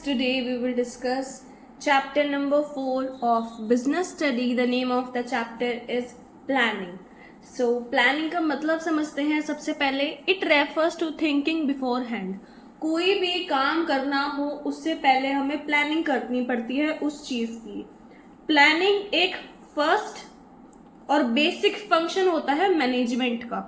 today we will discuss chapter number 4 of business study. The name of the chapter is planning. So planning का मतलब समझते हैं सबसे पहले. It refers to thinking beforehand. कोई भी काम करना हो उससे पहले हमें प्लानिंग करनी पड़ती है उस चीज की. प्लानिंग एक फर्स्ट और बेसिक फंक्शन होता है मैनेजमेंट का.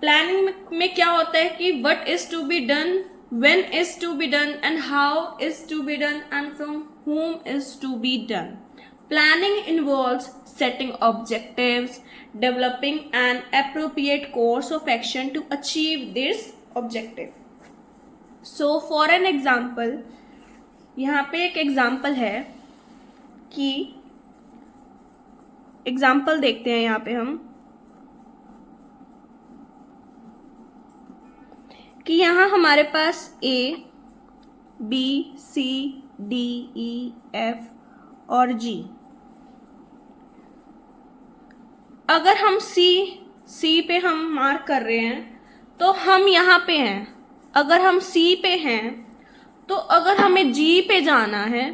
प्लानिंग में क्या होता है कि what is to be done, when is to be done and how is to be done and from whom is to be done. Planning involves setting objectives, developing an appropriate course of action to achieve this objective. So for an example, यहाँ पे एक example है कि example देखते हैं यहाँ पे हम कि यहाँ हमारे पास A, B, C, D, E, F और G. अगर हम C पे हम मार्क कर रहे हैं तो हम यहाँ पे हैं. अगर हम C पे हैं तो अगर हमें G पे जाना है,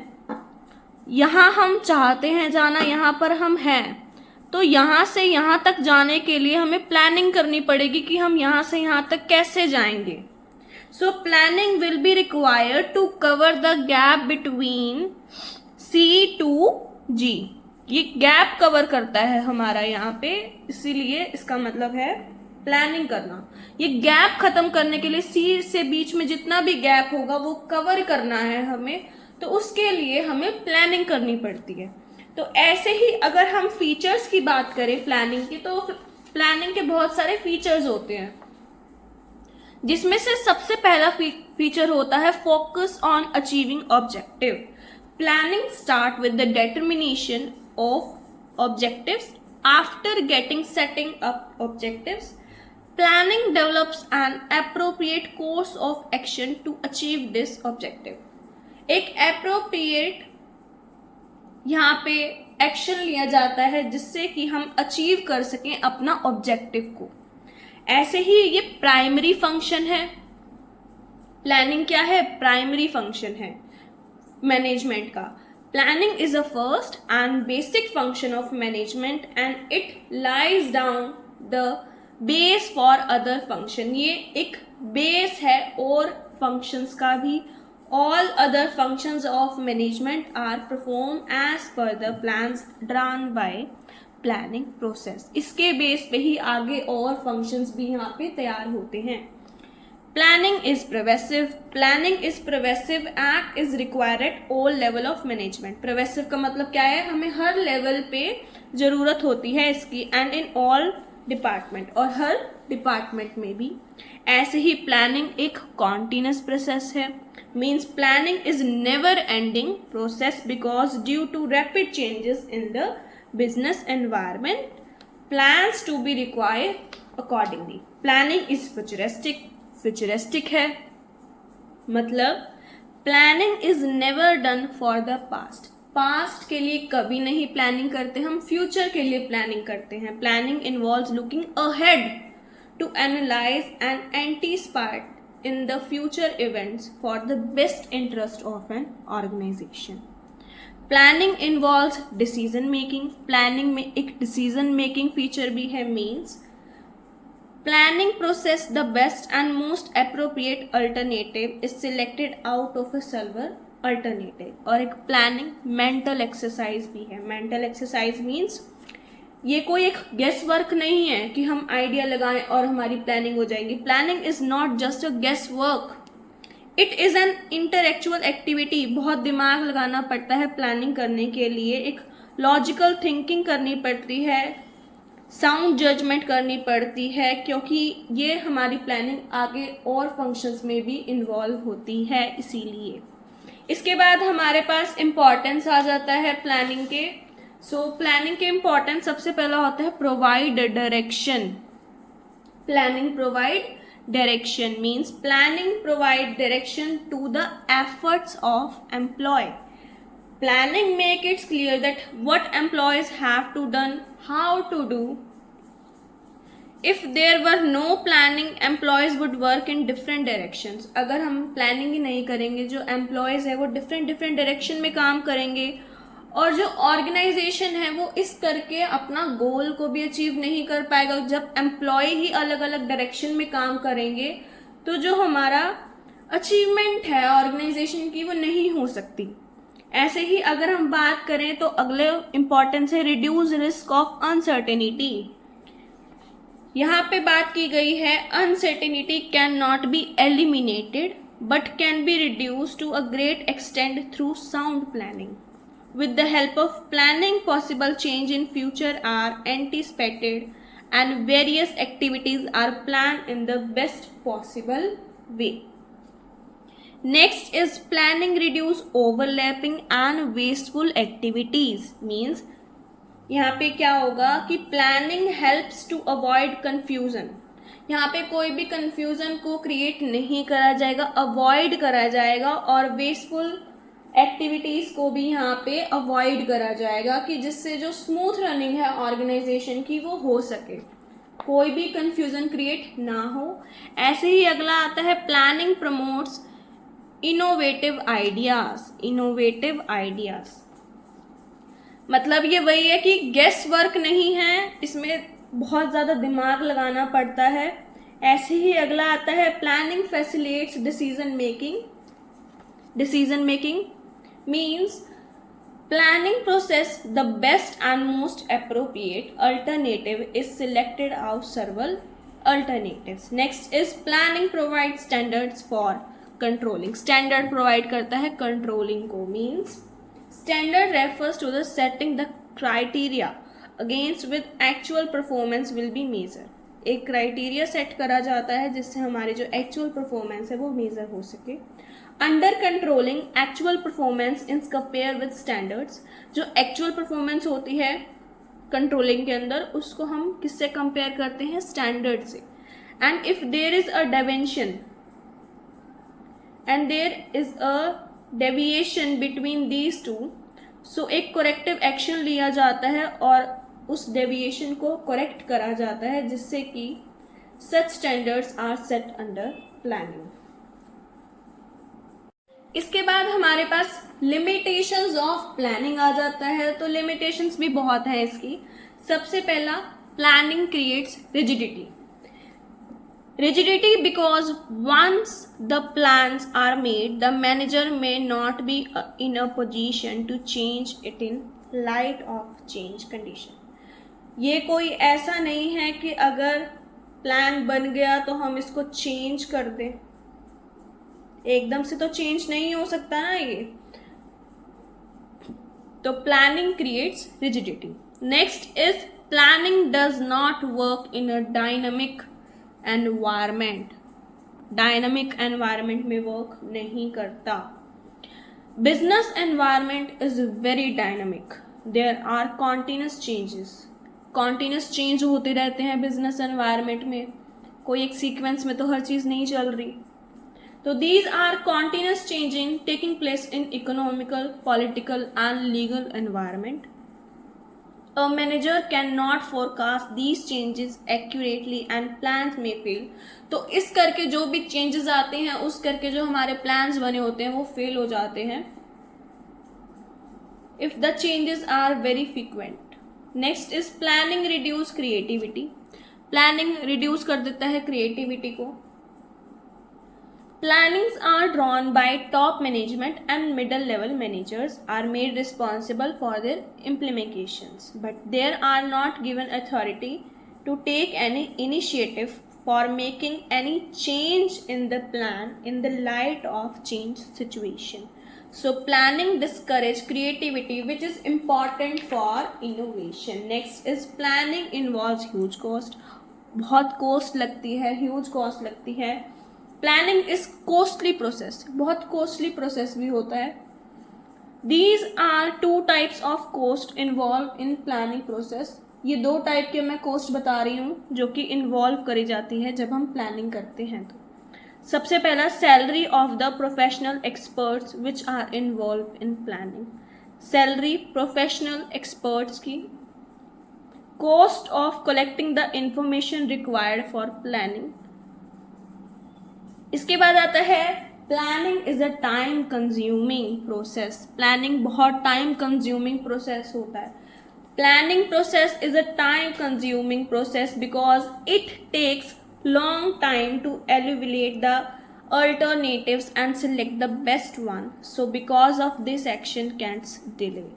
यहाँ हम चाहते हैं जाना, यहाँ पर हम हैं, तो यहाँ से यहाँ तक जाने के लिए हमें प्लानिंग करनी पड़ेगी कि हम यहाँ से यहाँ तक कैसे जाएंगे. So planning will be required to cover the gap between C to G. ये गैप कवर करता है हमारा यहाँ पे, इसीलिए इसका मतलब है प्लानिंग करना. ये गैप खत्म करने के लिए C से बीच में जितना भी गैप होगा वो कवर करना है हमें, तो उसके लिए हमें प्लानिंग करनी पड़ती है. तो ऐसे ही अगर हम फीचर्स की बात करें प्लानिंग की, तो प्लानिंग के बहुत सारे फीचर्स होते हैं, जिसमें से सबसे पहला फीचर होता है focus on achieving objective. Planning start with the determination of objectives. After getting setting up objectives, planning develops an appropriate course of action to achieve this objective. एक एप्रोप्रिएट यहाँ पे एक्शन लिया जाता है जिससे कि हम अचीव कर सकें अपना ऑब्जेक्टिव को. ऐसे ही ये प्राइमरी फंक्शन है. प्लानिंग क्या है? प्राइमरी फंक्शन है मैनेजमेंट का. Planning is a first and basic function of management and it lies down the base for other function. ये एक बेस है और फंक्शंस का भी. All other functions of management are performed as per the plans drawn by planning process. इसके base पे ही आगे और functions भी यहाँ पे तैयार होते हैं. Planning is pervasive. Planning is pervasive act is required at all level of management. Pervasive का मतलब क्या है? हमें हर लेवल पे जरूरत होती है इसकी, and in all डिपार्टमेंट, और हर डिपार्टमेंट में भी. ऐसे ही प्लानिंग एक कॉन्टिन्यूस प्रोसेस है. Means planning is never ending process because due to rapid changes in the business environment plans to be required accordingly. Planning is futuristic. Futuristic है मतलब planning is never done for the past. Past के लिए कभी नहीं planning करते हम, future के लिए प्लानिंग करते हैं. Planning involves looking ahead to analyse and anticipate in the future events for the best interest of an organisation. Planning involves decision making. Planning में एक डिसीजन मेकिंग फीचर भी है. Means planning process the best and most appropriate alternative is selected out of a several alternative. और एक planning mental exercise भी है. Mental exercise means ये कोई एक गेस वर्क नहीं है कि हम आइडिया लगाएं और हमारी प्लानिंग हो जाएगी. Planning is not just a guess work, it is an intellectual activity. बहुत दिमाग लगाना पड़ता है प्लानिंग करने के लिए. एक लॉजिकल थिंकिंग करनी पड़ती है, साउंड जजमेंट करनी पड़ती है, क्योंकि ये हमारी प्लानिंग आगे और फंक्शंस में भी इन्वॉल्व होती है. इसीलिए इसके बाद हमारे पास इम्पॉर्टेंस आ जाता है प्लानिंग के. सो प्लानिंग के इम्पॉर्टेंस सबसे पहला होता है provide direction. Planning provide direction means planning provide direction to the efforts of employ. Planning make it clear that what employees have to done, how to do if there were no planning employees would work in different directions. अगर हम planning ही नहीं करेंगे, जो employees है वो different different direction में काम करेंगे, और जो ऑर्गेनाइजेशन है वो इस करके अपना गोल को भी अचीव नहीं कर पाएगा। जब एम्प्लॉय ही अलग अलग डायरेक्शन में काम करेंगे तो जो हमारा अचीवमेंट है ऑर्गेनाइजेशन की वो नहीं हो सकती। ऐसे ही अगर हम बात करें तो अगले इंपॉर्टेंस है रिड्यूस रिस्क ऑफ अनसर्टेनिटी। यहाँ पे बात की गई है uncertainty can not be eliminated but can be reduce to a great extent through sound planning. With the help of planning, possible change in future are anticipated and various activities are planned in the best possible way. Next is planning reduce overlapping and wasteful activities. Means यहाँ पे क्या होगा कि planning helps to avoid confusion. यहाँ पे कोई भी confusion को create नहीं करा जाएगा, avoid करा जाएगा, और wasteful एक्टिविटीज को भी यहाँ पे अवॉइड करा जाएगा कि जिससे जो स्मूथ रनिंग है ऑर्गेनाइजेशन की वो हो सके, कोई भी कंफ्यूजन क्रिएट ना हो। ऐसे ही अगला आता है planning promotes innovative ideas. Innovative ideas मतलब ये वही है कि गेस वर्क नहीं है, इसमें बहुत ज़्यादा दिमाग लगाना पड़ता है। ऐसे ही अगला आता है planning facilitates decision making means planning process the best and most appropriate alternative is selected out several alternatives. Next is planning provides standards for controlling. Standard provide करता है controlling को। means standard refers to the setting the criteria against with actual performance will be measured. एक criteria set करा जाता है जिससे हमारी जो एक्चुअल परफॉर्मेंस है वो मेजर हो सके। Under controlling actual performance in compare with standards. जो एक्चुअल परफॉर्मेंस होती है कंट्रोलिंग के अंदर उसको हम किससे कंपेयर करते हैं, स्टैंडर्ड से। And if there is a deviation between these two, so एक करेक्टिव एक्शन लिया जाता है और उस डेविएशन को करेक्ट करा जाता है जिससे कि such standards are set under planning. इसके बाद हमारे पास लिमिटेशंस ऑफ प्लानिंग आ जाता है। तो लिमिटेशंस भी बहुत है इसकी। सबसे पहला planning creates rigidity because once the plans are made the manager may not be in a position to change it in light of change condition. ये कोई ऐसा नहीं है कि अगर प्लान बन गया तो हम इसको चेंज कर दें, एकदम से तो चेंज नहीं हो सकता ना ये। तो planning creates rigidity. Next is planning does not work in a dynamic environment. Dynamic environment में वर्क नहीं करता। Business environment is very dynamic, there are continuous changes. Continuous change होते रहते हैं बिजनेस एनवायरमेंट में, कोई एक सीक्वेंस में तो हर चीज़ नहीं चल रही। तो these are continuous changing taking place in economical, political and legal environment. A manager cannot forecast these changes accurately and plans may fail. तो इस करके जो भी changes आते हैं उस करके जो हमारे plans बने होते हैं वो fail हो जाते हैं if the changes are very frequent. Next is planning reduce creativity. Planning reduce कर देता है creativity को। Plannings are drawn by top management and middle level managers are made responsible for their implementations, but they are not given authority to take any initiative for making any change in the plan in the light of change situation. So planning discourages creativity, which is important for innovation. Next is planning involves huge cost. बहुत cost लगती है, huge cost लगती है। Planning is costly process, बहुत costly process भी होता है। These are two types of cost involve in planning process. ये दो टाइप के मैं कॉस्ट बता रही हूँ जो कि इन्वॉल्व करी जाती है जब हम प्लानिंग करते हैं। तो सबसे पहला salary of the professional experts which are involve in planning. Salary professional experts की cost of collecting the information required for planning. इसके बाद आता है planning is a time consuming process. Planning बहुत टाइम कंज्यूमिंग प्रोसेस होता है. Planning process is a time consuming process because it takes long time to evaluate the alternatives and select the best one. So because of this action gets delay.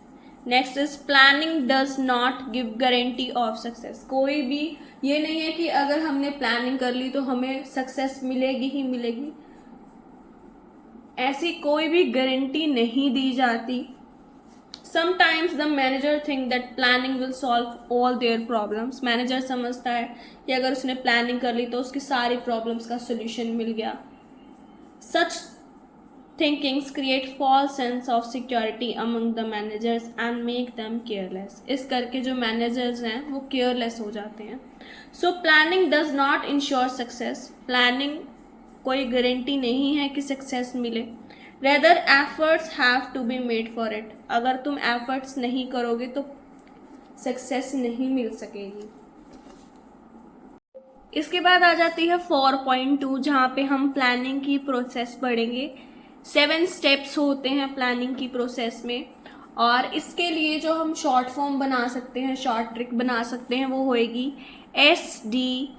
Next is planning does not give guarantee of success. कोई भी ये नहीं है कि अगर हमने planning कर ली तो हमें सक्सेस मिलेगी ही मिलेगी. ऐसी कोई भी गारंटी नहीं दी जाती. Sometimes the manager think that planning will solve all their problems. Manager समझता है कि अगर उसने प्लानिंग कर ली तो उसकी सारी प्रॉब्लम्स का सोल्यूशन मिल गया. Such thinkings create false sense of security among the managers and make them careless. इस करके जो managers हैं वो careless हो जाते हैं. So planning does not ensure success. Planning कोई गारंटी नहीं है कि सक्सेस मिले. Rather efforts have to be made for it. अगर तुम efforts नहीं करोगे तो सक्सेस नहीं मिल सकेगी. इसके बाद आ जाती है 4.2 जहाँ पे हम प्लानिंग की प्रोसेस पढ़ेंगे. 7 स्टेप्स होते हैं प्लानिंग की प्रोसेस में और इसके लिए जो हम शॉर्ट फॉर्म बना सकते हैं, शॉर्ट ट्रिक बना सकते हैं वो होएगी SDIESIF.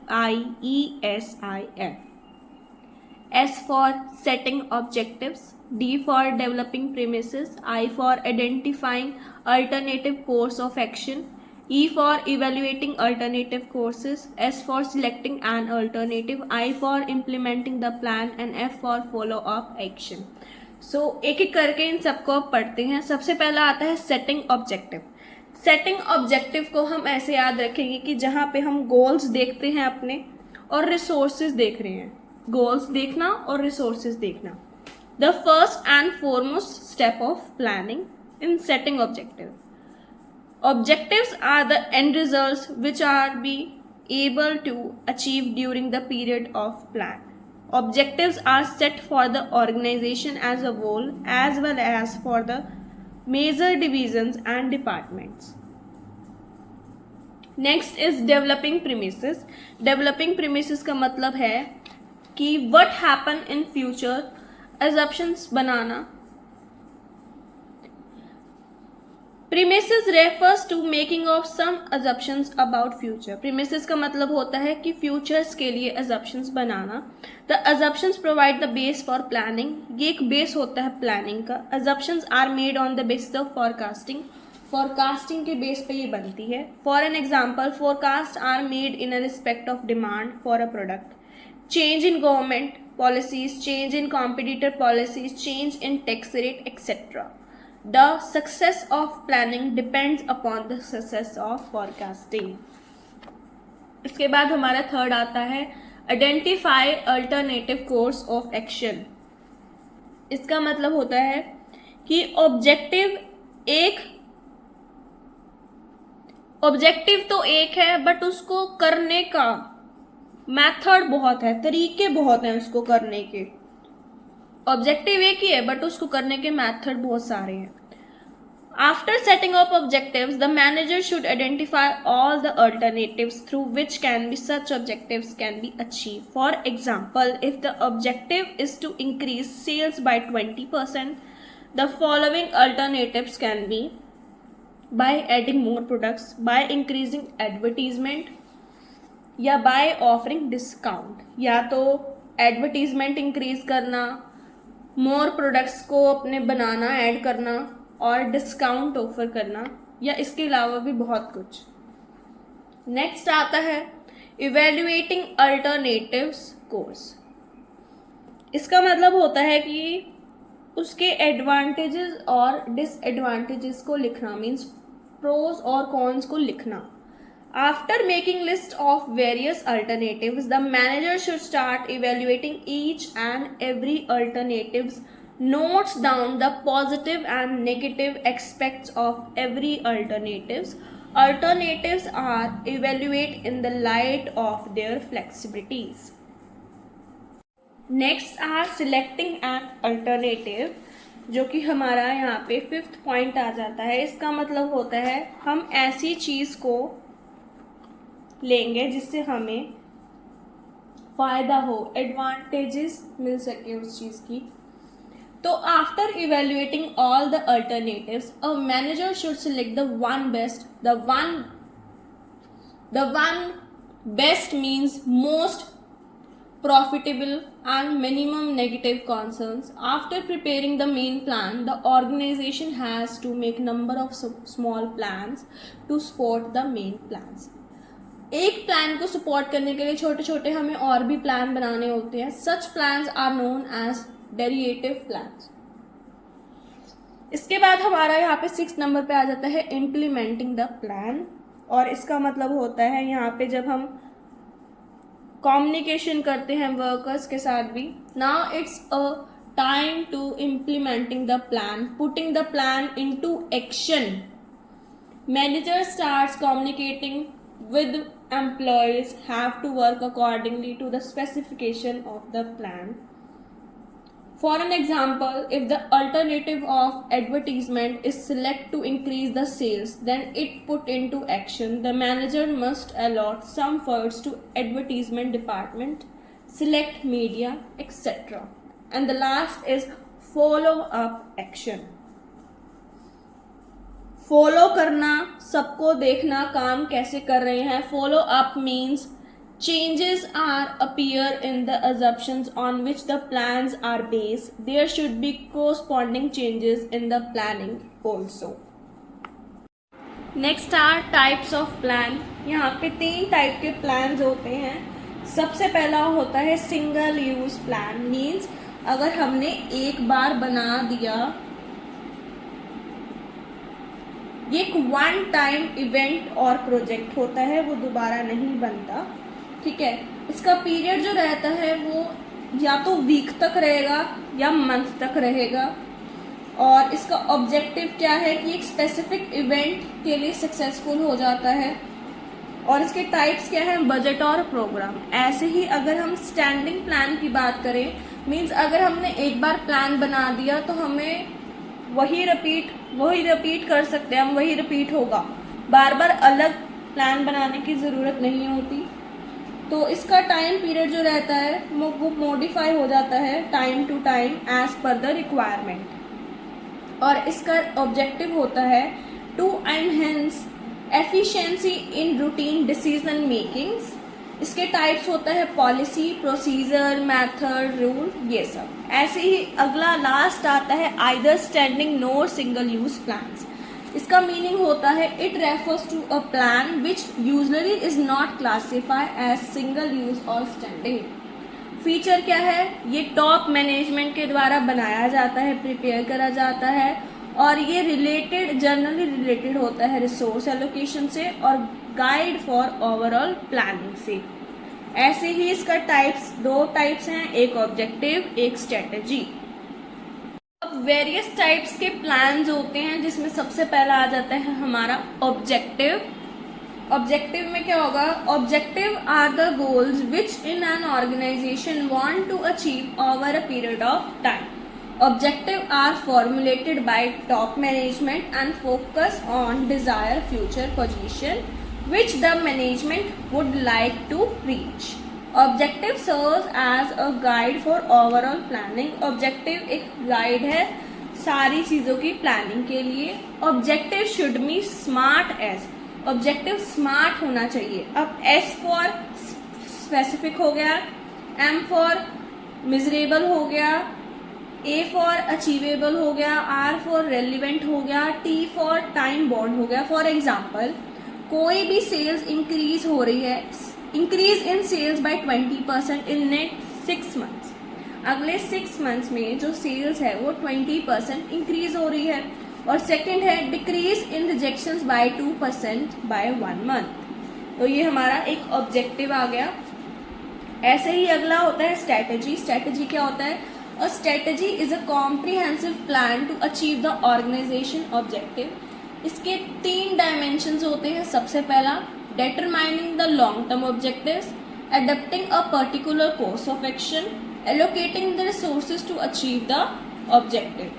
S for setting objectives, D for developing premises, I for identifying alternative course of action, E for evaluating alternative courses, S for selecting an alternative, I for implementing the plan and F for follow up action. So एक एक करके इन सबको अब पढ़ते हैं. सबसे पहला आता है सेटिंग ऑब्जेक्टिव. सेटिंग ऑब्जेक्टिव को हम ऐसे याद रखेंगे कि जहाँ पे हम गोल्स देखते हैं अपने और रिसोर्सेज देख रहे हैं. गोल्स देखना और रिसोर्सेज देखना. The first and foremost step of planning in setting objective. Objectives are the end results which are be able to achieve during the period of plan. Objectives are set for the organization as a whole as well as for the major divisions and departments. Next is developing premises. Developing premises का मतलब है कि what happen in future, assumptions banana. Premises refers to making of some assumptions about future. Premises का मतलब होता है कि futures के लिए assumptions banana. The assumptions provide the base for planning. ये एक base होता है planning का. Assumptions are made on the basis of forecasting. Forecasting के base पे ये बनती है. For an example, forecasts are made in a respect of demand for a product. Change in government policies, change in competitor policies, change in tax rate, etc. The success of planning depends upon the success of forecasting. इसके बाद हमारा third आता है identify alternative course of action. इसका मतलब होता है कि ऑब्जेक्टिव तो एक है बट उसको करने का मेथड बहुत है, तरीके बहुत हैं उसको करने के. ऑब्जेक्टिव एक ही है बट उसको करने के मेथड बहुत सारे हैं. After setting up objectives, the manager should identify all the alternatives through which such objectives can be achieved. For example, if the objective is to increase sales by 20%, the following alternatives can be: by adding more products, by increasing advertisement, या by offering discount. या तो advertisement increase करना, more products को अपने बनाना, add करना और discount offer करना, या इसके अलावा भी बहुत कुछ. नेक्स्ट आता है इवेल्युएटिंग अल्टरनेटिव्स कोर्स. इसका मतलब होता है कि उसके एडवांटेजेस और डिसएडवांटेजेस को लिखना, मीन्स प्रोज और कॉन्स को लिखना. After making list of various alternatives, the manager should start evaluating each and every alternatives, notes down the positive and negative aspects of every alternatives. Alternatives are evaluated in the light of their flexibilities. Next are selecting an alternative, जो कि हमारा यहाँ पे 5th point आ जाता है. इसका मतलब होता है हम ऐसी चीज़ को लेंगे जिससे हमें फ़ायदा हो, एडवांटेजेस मिल सके उस चीज़ की। तो after evaluating all the alternatives a manager should select the one best means most profitable and minimum negative concerns. After preparing the main plan, the organization has to make number of small plans to support the main plans. एक plan को support करने के लिए छोटे छोटे हमें और भी प्लान बनाने होते हैं. Such plans are known as derivative plans. इसके बाद हमारा यहाँ पे 6 नंबर पे आ जाता है इम्प्लीमेंटिंग द प्लान. और इसका मतलब होता है यहाँ पे जब हम कम्युनिकेशन करते हैं वर्कर्स के साथ भी. Now it's a time to implementing the plan, putting the plan into action. Manager starts communicating with employees have to work accordingly to the specification of the plan. For an example, if the alternative of advertisement is select to increase the sales, then it put into action. The manager must allot some funds to advertisement department, select media, etc. And the last is follow up action. Follow करना, सबको देखना काम कैसे कर रहे हैं. Follow up means changes are appear in the assumptions on which the plans are based. There should be corresponding changes in the planning also. Next are types of plan. यहाँ पे 3 टाइप के प्लान्स होते हैं. सबसे पहला होता है single use plan. Means अगर हमने एक बार बना दिया, ये एक वन टाइम इवेंट और प्रोजेक्ट होता है, वो दोबारा नहीं बनता. ठीक है. इसका पीरियड जो रहता है वो या तो वीक तक रहेगा या मंथ तक रहेगा. और इसका ऑब्जेक्टिव क्या है कि एक स्पेसिफिक इवेंट के लिए सक्सेसफुल हो जाता है. और इसके टाइप्स क्या है, बजट और प्रोग्राम. ऐसे ही अगर हम स्टैंडिंग प्लान की बात करें, मीन्स अगर हमने एक बार प्लान बना दिया तो हमें वही रिपीट कर सकते हैं. हम वही रिपीट होगा, बार बार अलग प्लान बनाने की ज़रूरत नहीं होती. तो इसका टाइम पीरियड जो रहता है वो मॉडिफाई हो जाता है time to time as per the requirement. और इसका ऑब्जेक्टिव होता है to enhance efficiency in routine decision makings. इसके टाइप्स होता है पॉलिसी, प्रोसीजर, मेथड, रूल, ये सब. ऐसे ही अगला लास्ट आता है either standing nor single use plans. इसका मीनिंग होता है it refers to a plan which usually is not classified as single use और स्टैंडिंग. फीचर क्या है, ये टॉप मैनेजमेंट के द्वारा बनाया जाता है, प्रिपेयर करा जाता है. और ये जनरली रिलेटेड होता है रिसोर्स एलोकेशन से और गाइड फॉर ओवरऑल प्लानिंग से. ऐसे ही इसका दो टाइप्स हैं, एक ऑब्जेक्टिव, एक स्ट्रेटेजी. अब वेरियस टाइप्स के प्लान्स होते हैं जिसमें सबसे पहला आ जाता है हमारा ऑब्जेक्टिव. ऑब्जेक्टिव में क्या होगा, objective are the goals which in an organisation want to achieve over a period of time. Objective are formulated by top management and focus on desire future position which the management would like to reach. Objective serves as a guide for overall planning. Objective एक guide है सारी चीज़ों की planning के लिए. Objective should be smart as. Objective smart होना चाहिए. अब S for specific हो गया, M for measurable हो गया, A for achievable हो गया, R for relevant हो गया, T for time bound हो गया. For example, कोई भी सेल्स इंक्रीज हो रही है, increase in sales by 20% in next 6 months. अगले 6 मंथ्स में जो सेल्स है वो 20% इंक्रीज हो रही है. और सेकंड है decrease in rejections by 2% by 1 month. तो ये हमारा एक ऑब्जेक्टिव आ गया. ऐसे ही अगला होता है स्ट्रेटेजी. स्ट्रेटेजी क्या होता है, a strategy is a comprehensive plan to achieve the organisation objective. इसके 3 डायमेंशंस होते हैं. सबसे पहला determining the long term objectives, adopting a particular course of action, allocating the resources to achieve the objective.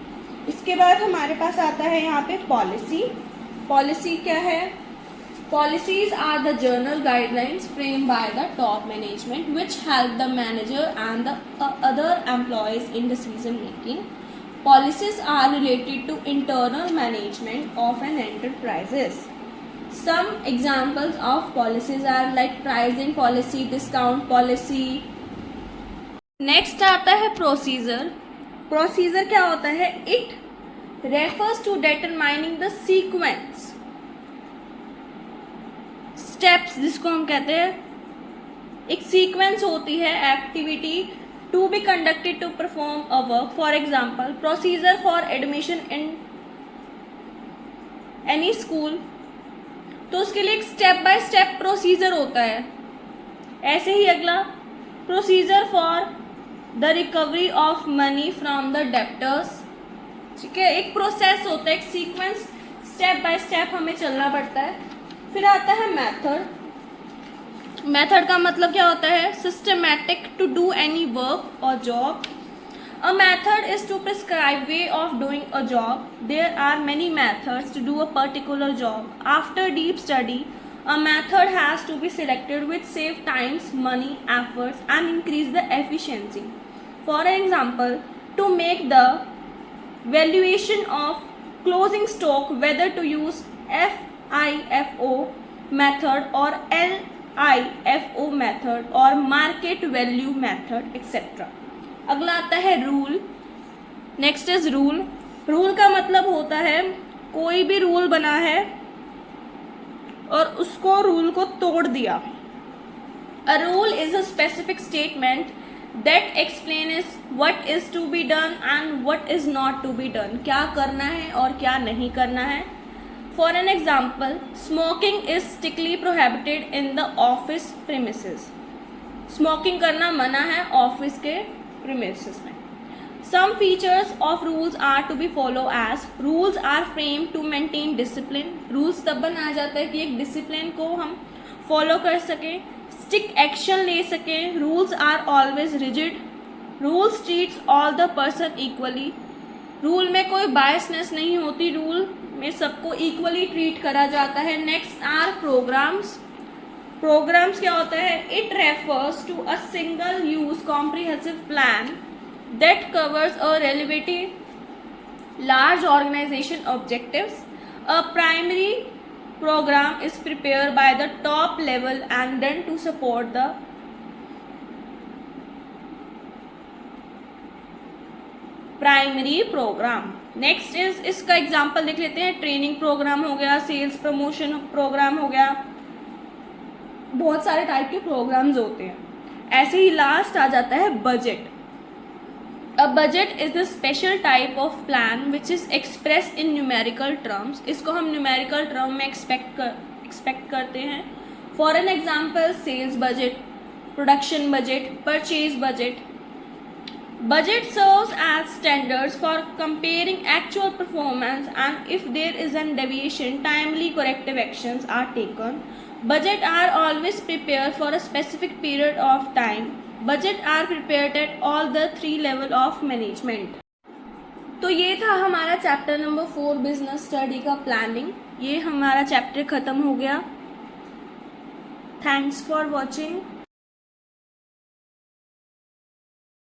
इसके बाद हमारे पास आता है यहाँ पे पॉलिसी. पॉलिसी क्या है, Policies are the general guidelines framed by the top management which help the manager and the other employees in decision making. Policies are related to internal management of an enterprises. Some examples of policies are like pricing policy, discount policy. Next आता है procedure. Procedure क्या होता है? It refers to determining the sequence, steps जिसको हम कहते हैं। एक सीक्वेंस होती है activity to be conducted to perform a work. For example procedure for admission in any school, तो उसके लिए एक स्टेप बाय स्टेप प्रोसीजर होता है। ऐसे ही अगला procedure for the recovery of money from the debtors, ठीक है, एक प्रोसेस होता है, एक सीक्वेंस, स्टेप बाय स्टेप हमें चलना पड़ता है। फिर आता है मेथड। मेथड का मतलब क्या होता है? Systematic to do any work और job. A method is to prescribe way of doing a job. There are many methods to do a particular job. After deep study a method has to be selected which save times, money, efforts and increase the efficiency. For example, to make the valuation of closing stock, whether to use FIFO method or LIFO method or market value method etc. अगला आता है rule. Next is rule. Rule का मतलब होता है कोई भी rule बना है और उसको रूल को तोड़ दिया। A rule is a specific statement that explains what is to be done and what is not to be done. क्या करना है और क्या नहीं करना है। For an example, smoking is strictly prohibited in the office premises. Smoking करना मना है ऑफिस के premises में। Some features of rules are to be followed as rules are framed to maintain discipline. Rules तब बनाया जाता है कि एक discipline को हम follow कर सकें, strict action ले सकें। Rules are always rigid. Rules treats all the person equally. Rule में कोई बायसनेस नहीं होती, रूल में सबको इक्वली ट्रीट करा जाता है। Next are programmes. प्रोग्राम्स क्या होता है? It refers to a single use comprehensive plan that covers a relatively large organisation objectives. A primary program is prepared by the top level and then to support the primary programme. Next is, इसका example देख लेते हैं। Training programme हो गया, sales promotion programme हो गया, बहुत सारे टाइप के प्रोग्राम्स होते हैं। ऐसे ही लास्ट आ जाता है budget. A budget is the special type of plan which is express in numerical terms. इसको हम न्यूमेरिकल टर्म में एक्सपेक्ट करते हैं। For an example, sales budget, production budget, purchase budget. Budget serves as standards for comparing actual performance, and if there is a deviation, timely corrective actions are taken. Budget are always prepared for a specific period of time. Budget are prepared at all the 3 level of management. तो ये था हमारा chapter number 4 business study का planning. ये हमारा chapter खत्म हो गया। Thanks for watching.